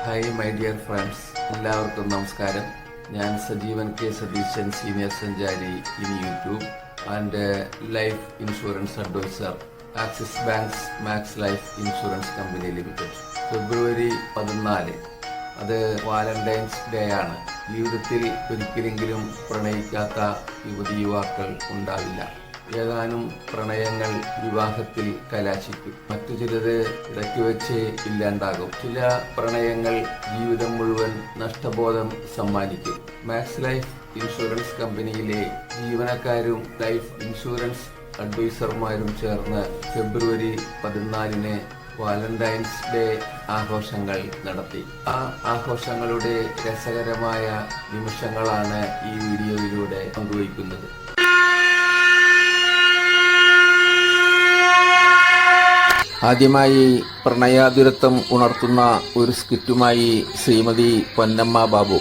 Hi my dear friends, എല്ലാവർക്കും നമസ്കാരം. ഞാൻ സജീവൻ കെ സതീശൻ, സീനിയർ സഞ്ചാരി in YouTube and life insurance advisor, Axis bank's Max Life Insurance company limited. February 14 അത് Valentine's day ആണ്. ജീവിതത്തിൽ ഒരിക്കലെങ്കിലും പ്രണയിക്കാത്ത യുവതി-യുവാക്കൾ ഉണ്ടാവില്ല. ഏതാനും പ്രണയങ്ങൾ വിവാഹത്തിൽ കലാശിക്കും, മറ്റു ചിലത് ഇടയ്ക്ക് വെച്ച് ഇല്ലാണ്ടാകും. ചില പ്രണയങ്ങൾ ജീവിതം മുഴുവൻ നഷ്ടബോധം സമ്മാനിക്കും. മാക്സ് ലൈഫ് ഇൻഷുറൻസ് കമ്പനിയിലെ ജീവനക്കാരും ലൈഫ് ഇൻഷുറൻസ് അഡ്വൈസർമാരും ചേർന്ന് ഫെബ്രുവരി 14 വാലന്റൈൻസ് ഡേ ആഘോഷങ്ങൾ നടത്തി. ആ ആഘോഷങ്ങളുടെ രസകരമായ നിമിഷങ്ങളാണ് ഈ വീഡിയോയിലൂടെ പങ്കുവയ്ക്കുന്നത്. ആദ്യമായി പ്രണയാതുരത്വം ഉണർത്തുന്ന ഒരു സ്കിറ്റുമായി ശ്രീമതി പൊന്നമ്മ ബാബു.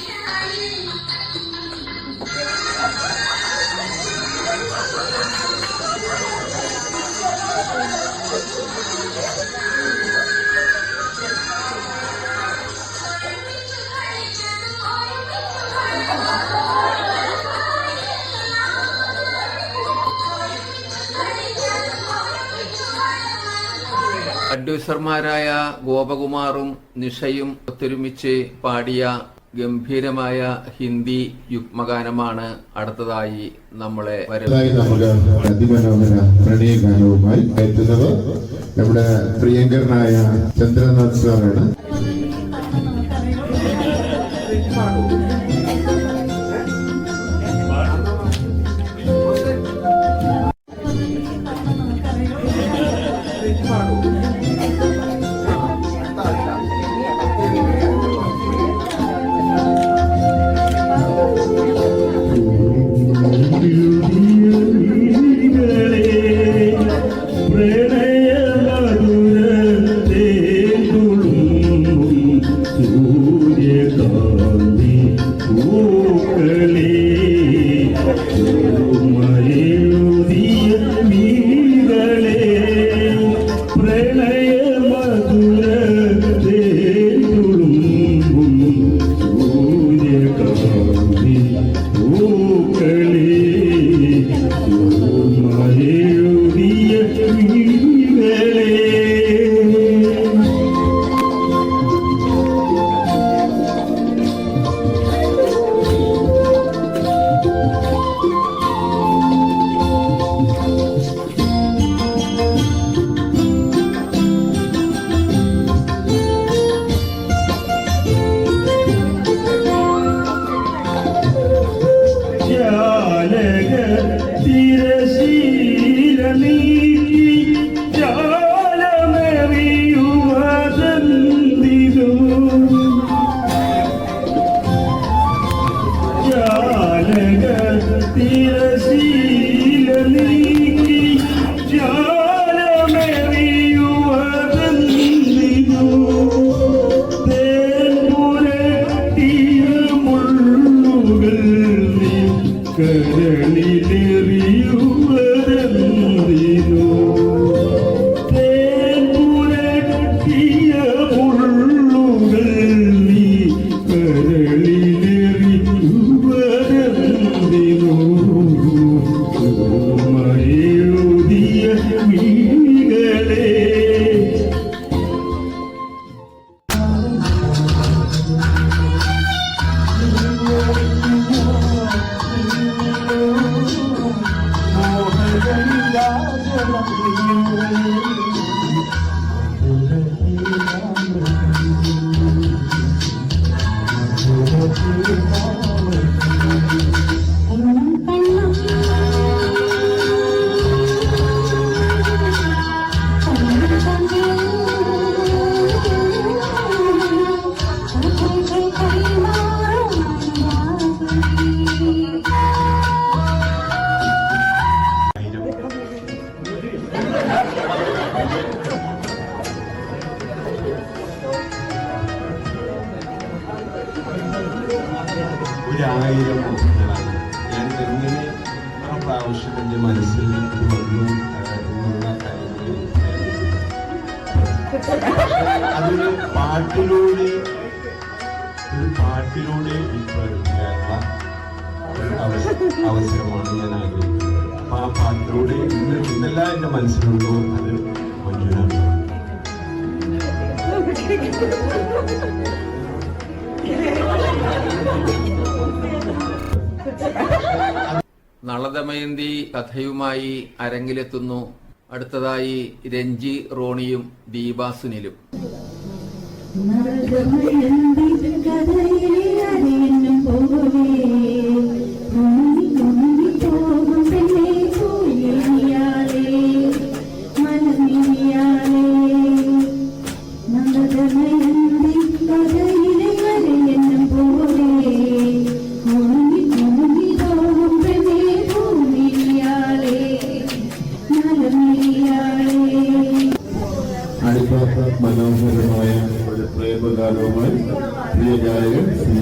അഡ്വൈസർമാരായ ഗോപകുമാറും നിഷയും ഒത്തൊരുമിച്ച് പാടിയ ഗംഭീരമായ ഹിന്ദി യുഗ്മഗാനമാണ് അടുത്തതായി നമ്മളെ അതിമനോഹര പ്രണയഗാനവുമായി എത്തുന്നത് നമ്മുടെ പ്രിയങ്കരനായ ചന്ദ്രനാഥ് സാറാണ്. ഒരായിരം മുഖങ്ങളാണ്. ഞാൻ എങ്ങനെ പ്രാവശ്യം എൻ്റെ മനസ്സിൽ വന്നു എന്നുള്ള കാര്യങ്ങളിൽ അതൊരു പാട്ടിലൂടെ പാട്ടിലൂടെ ഇപ്പടുക്കാനുള്ള അവസരമാണ് ഞാൻ ആഗ്രഹിക്കുന്നത്. അപ്പൊ ആ പാട്ടിലൂടെ ഇന്നെല്ലാം എന്റെ മനസ്സിലുള്ളൂ അത് മഞ്ജുനാണ്. നളദമയന്തി കഥയുമായി അരങ്ങിലെത്തുന്നു. അടുത്തതായി രഞ്ജി റോണിയും ദീപാ സുനിലും. മനോഹരമായ ഒരു പ്രേമഗാനവുമായി പ്രിയ ഗായകൻ ശ്രീ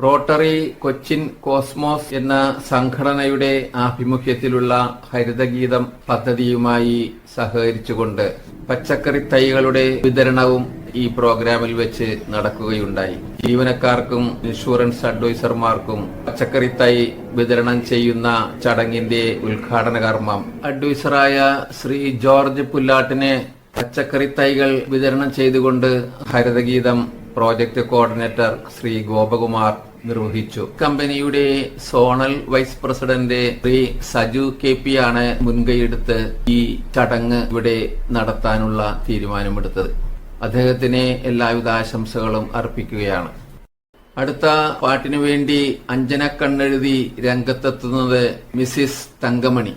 റോട്ടറി കൊച്ചിൻ കോസ്മോസ് എന്ന സംഘടനയുടെ ആഭിമുഖ്യത്തിലുള്ള ഹരിതഗീതം പദ്ധതിയുമായി സഹകരിച്ചുകൊണ്ട് പച്ചക്കറി തൈകളുടെ വിതരണവും ഈ പ്രോഗ്രാമിൽ വെച്ച് നടക്കുകയുണ്ടായി. ജീവനക്കാർക്കും ഇൻഷുറൻസ് അഡ്വൈസർമാർക്കും പച്ചക്കറി തൈ വിതരണം ചെയ്യുന്ന ചടങ്ങിന്റെ ഉദ്ഘാടന കർമ്മം അഡ്വൈസറായ ശ്രീ ജോർജ് പുല്ലാട്ടിനെ പച്ചക്കറി തൈകൾ വിതരണം ചെയ്തുകൊണ്ട് ഹരിതഗീതം പ്രോജക്ട് കോർഡിനേറ്റർ ശ്രീ ഗോപകുമാർ നിർവഹിച്ചു. കമ്പനിയുടെ zonal vice president Shri Saju KP ആണ് മുൻകൈയെടുത്ത് ഈ ചടങ്ങ് ഇവിടെ നടത്താനുള്ള തീരുമാനമെടുത്തത്. അദ്ദേഹത്തിന് എല്ലാവിധ ആശംസകളും അർപ്പിക്കുകയാണ്. അടുത്ത പാട്ടിനു വേണ്ടി അഞ്ജന കണ്ണെഴുതി രംഗത്തെത്തുന്നത് Mrs Thankamani.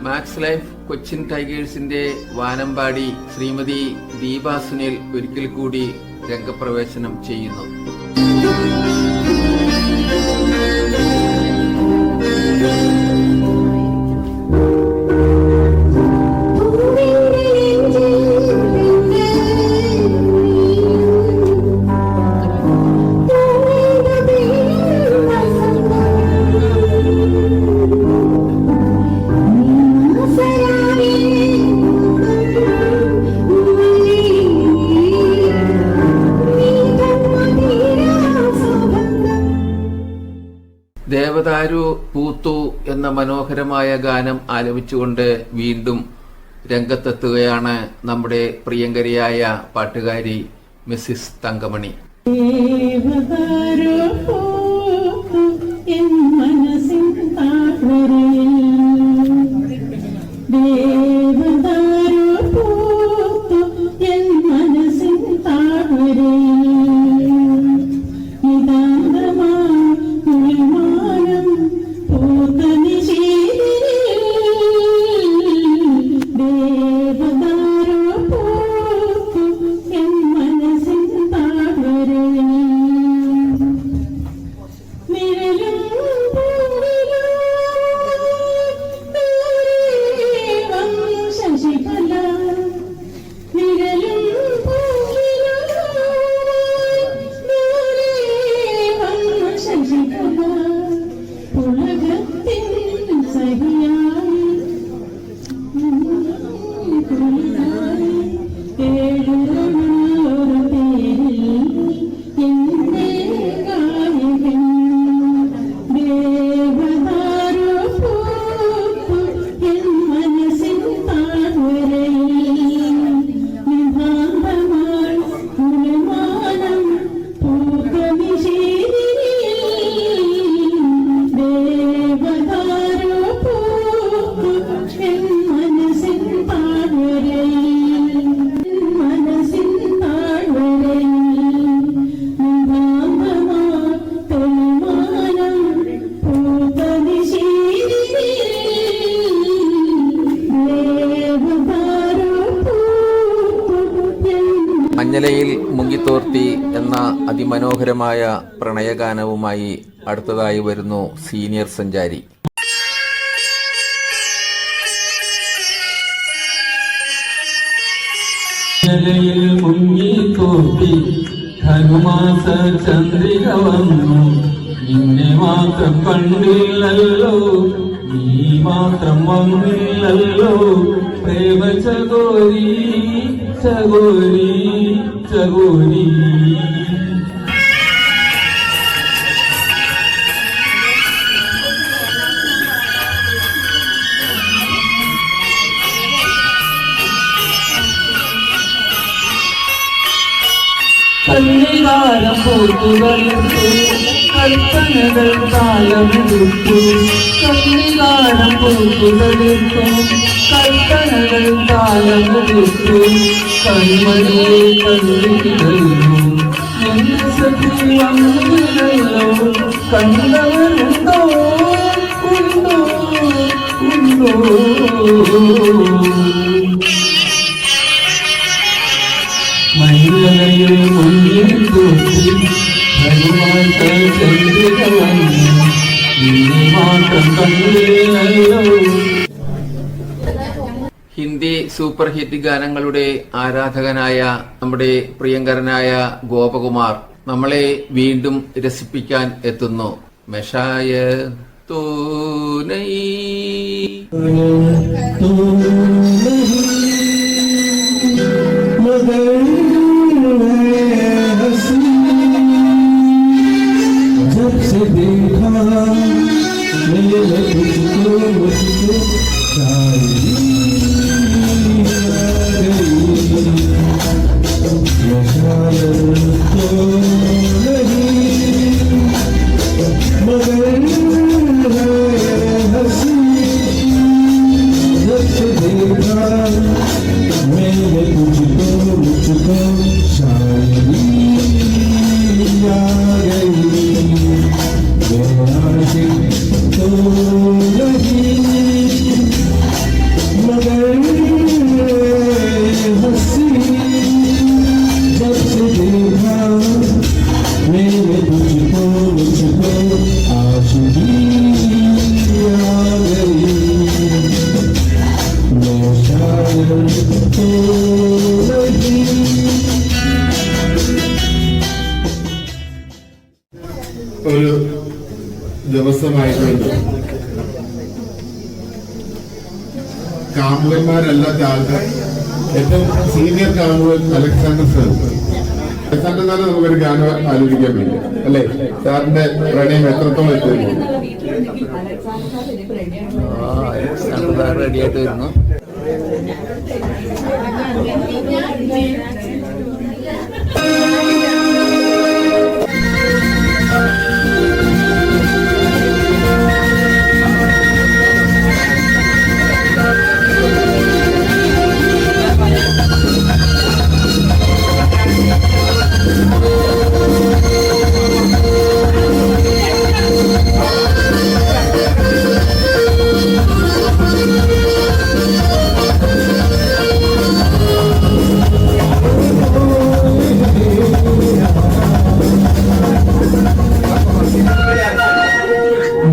Max Life Cochin ടൈഗേഴ്സിന്റെ വാനമ്പാടി ശ്രീമതി ദീപാ സുനിൽ ഒരിക്കൽ കൂടി രംഗപ്രവേശനം ചെയ്യുന്നു. മനോഹരമായ ഗാനം ആലപിച്ചുകൊണ്ട് വീണ്ടും രംഗത്തെത്തുകയാണ് നമ്മുടെ പ്രിയങ്കരിയായ പാട്ടുകാരി മിസ്സിസ് തങ്കമണി. മഞ്ഞലയിൽ മുങ്ങിത്തോർത്തി എന്ന അതിമനോഹരമായ പ്രണയഗാനവുമായി അടുത്തതായി വരുന്നു സീനിയർ സഞ്ചാരി. മഞ്ഞലയിൽ മുങ്ങിത്തോർത്തി ധനുമാസ ചന്ദ്രിക വന്നു, നിന്നെ മാത്രം കണ്ടില്ലല്ലോ, നീ മാത്രം വന്നില്ലല്ലോ, പ്രേമ ചകോരി ചകോരി ചകോരി. കല്ലികാരം പൂത്തുകളിർത്തു, കൽപ്പനകൾ കാലമെടുത്തു, കല്ലികാരം പൂത്തുകളിർത്തു, കൽപ്പനകൾ കാലമെടുത്തു, കൈമണിയെ കല്ലിടയിലും എന്റെ സഖി വന്നില്ലല്ലോ, കണ്ടവരുണ്ടോ ഉണ്ടോ ഉണ്ടോ. മഞ്ഞലയിൽ മുങ്ങിത്തോർത്തി ധനുമാസ ചന്ദ്രിക വന്നു, നിന്നെ മാത്രം കണ്ടില്ലല്ലോ. ഹിന്ദി സൂപ്പർ ഹിറ്റ് ഗാനങ്ങളുടെ ആരാധകനായ നമ്മുടെ പ്രിയങ്കരനായ ഗോപകുമാർ നമ്മളെ വീണ്ടും രസിപ്പിക്കാൻ എത്തുന്നു. മെഷായ തോ നഹീ जब से देखा मैंने तुझको मुझको शायरी आ गई, शायर तो नहीं मगर है हंसी, जब से देखा मैंने तुझको मुझको शायरी आ गई, तो नहीं मगर हंसी, जब से देखा मैंने तुझको मुझको आशिकी आ गई, मैं शायर तो नहीं. ഒരു ദിവസമായിട്ടുണ്ട് കാമുകന്മാരല്ലാത്ത ആൾക്കാർ ഏറ്റവും സീനിയർ കാമുകൻ അലക്സാണ്ടർ സാർ. അലക്സാണ്ടർ സാറിന് നമുക്കൊരു ഗാനം ആലോചിക്കാൻ വേണ്ടി അല്ലേ? സാറിന്റെ പ്രണയം എത്രത്തോളം എത്തുന്നു? റെഡി ആയിട്ട് വരുന്നു.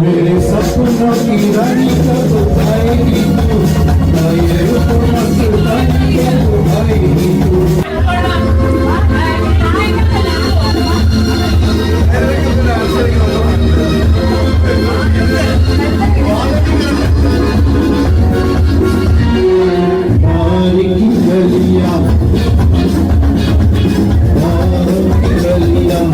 मेरे सपनों की रानी कब आएगी तू, मेरे सपनों की रानी कब आएगी तू। प्यार की गलियां, प्यार की गलियां,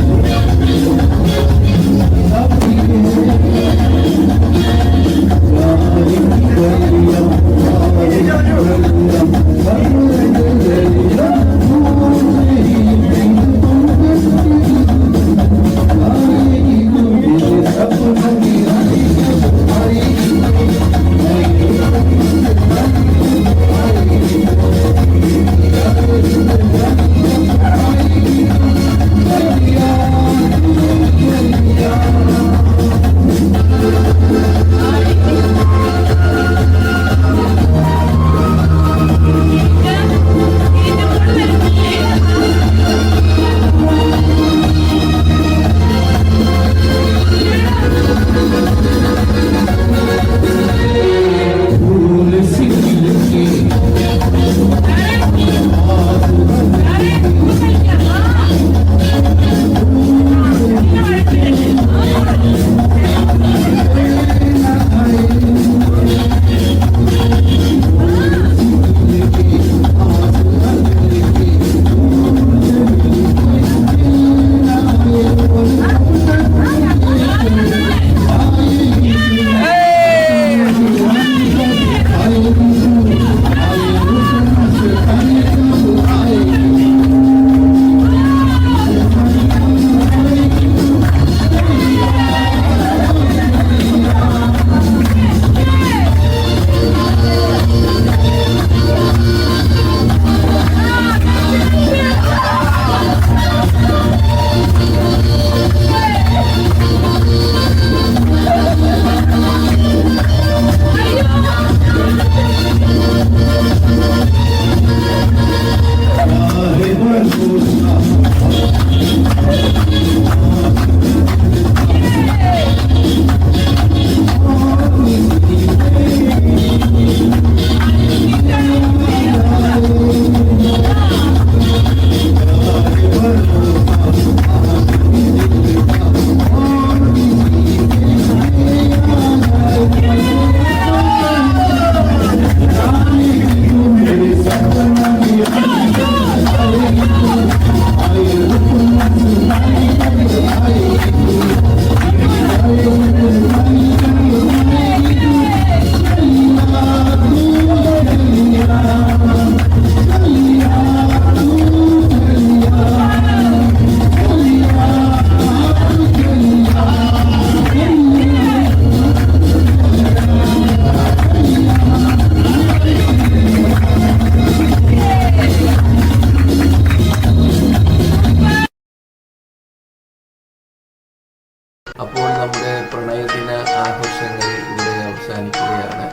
അപ്പോൾ നമ്മുടെ പ്രണയദിന ആഘോഷങ്ങൾ ഇവിടെ അവസാനിക്കുകയാണ്.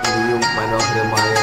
ഇനിയും മനോഹരമായ